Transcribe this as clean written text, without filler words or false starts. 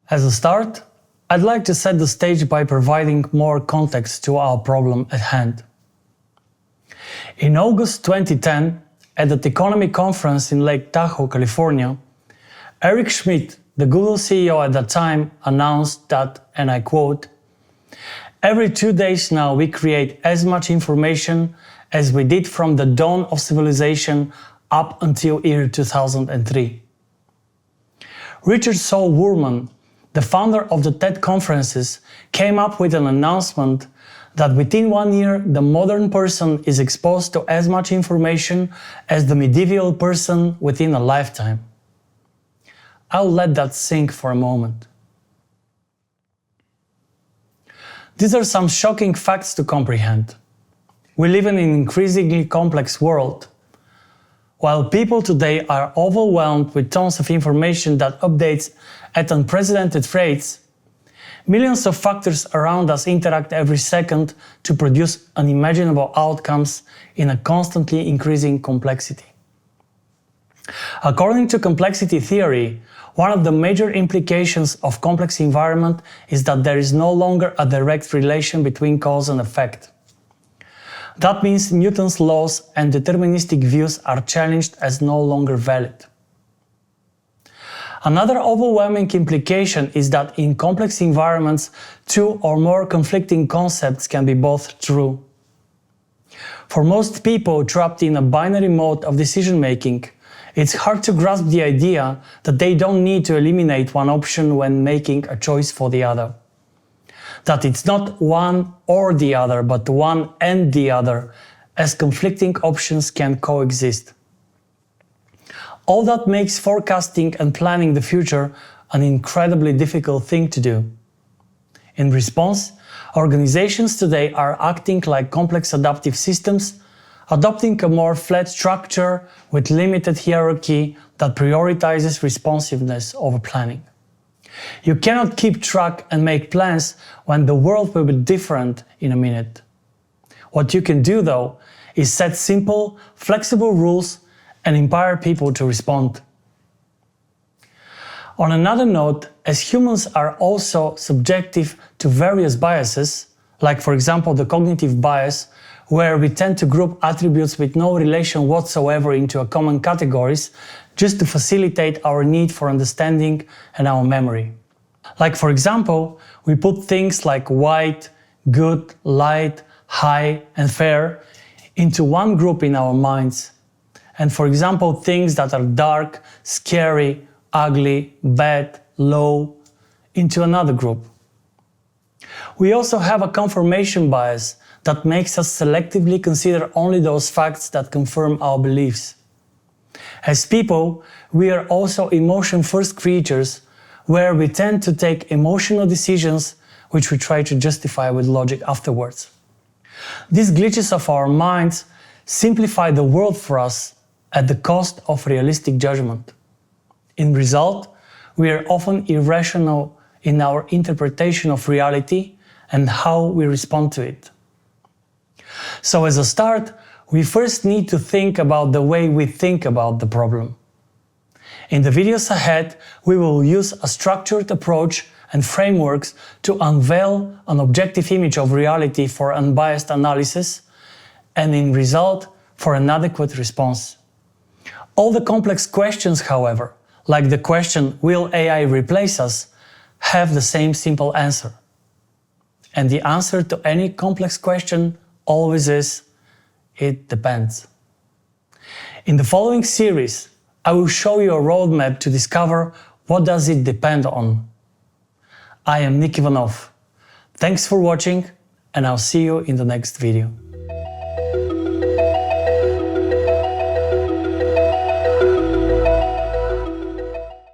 As a start, I'd like to set the stage by providing more context to our problem at hand. In August 2010, at the Economy Conference in Lake Tahoe, California, Eric Schmidt, the Google CEO at that time, announced that, and I quote, "Every 2 days now we create as much information as we did from the dawn of civilization up until year 2003. Richard Saul Wurman, the founder of the TED conferences, came up with an announcement that within 1 year the modern person is exposed to as much information as the medieval person within a lifetime. I'll let that sink for a moment. These are some shocking facts to comprehend. We live in an increasingly complex world. While people today are overwhelmed with tons of information that updates at unprecedented rates, millions of factors around us interact every second to produce unimaginable outcomes in a constantly increasing complexity. According to complexity theory, one of the major implications of complex environment is that there is no longer a direct relation between cause and effect. That means Newton's laws and deterministic views are challenged as no longer valid. Another overwhelming implication is that in complex environments, two or more conflicting concepts can be both true. For most people trapped in a binary mode of decision-making, it's hard to grasp the idea that they don't need to eliminate one option when making a choice for the other. That it's not one or the other, but one and the other, as conflicting options can coexist. All that makes forecasting and planning the future an incredibly difficult thing to do. In response, organizations today are acting like complex adaptive systems, adopting a more flat structure with limited hierarchy that prioritizes responsiveness over planning. You cannot keep track and make plans when the world will be different in a minute. What you can do, though, is set simple, flexible rules and empower people to respond. On another note, as humans are also subjective to various biases, like for example the cognitive bias, where we tend to group attributes with no relation whatsoever into a common categories just to facilitate our need for understanding and our memory. Like for example, we put things like white, good, light, high and fair into one group in our minds. And for example, things that are dark, scary, ugly, bad, low into another group. We also have a confirmation bias that makes us selectively consider only those facts that confirm our beliefs. As people, we are also emotion-first creatures, where we tend to take emotional decisions which we try to justify with logic afterwards. These glitches of our minds simplify the world for us at the cost of realistic judgment. In result, we are often irrational in our interpretation of reality and how we respond to it. So as a start, we first need to think about the way we think about the problem. In the videos ahead, we will use a structured approach and frameworks to unveil an objective image of reality for unbiased analysis, and in result, for an adequate response. All the complex questions, however, like the question, will AI replace us, have the same simple answer. And the answer to any complex question always is, it depends. In the following series, I will show you a roadmap to discover what does it depend on. I am Nick Ivanov. Thanks for watching, and I'll see you in the next video.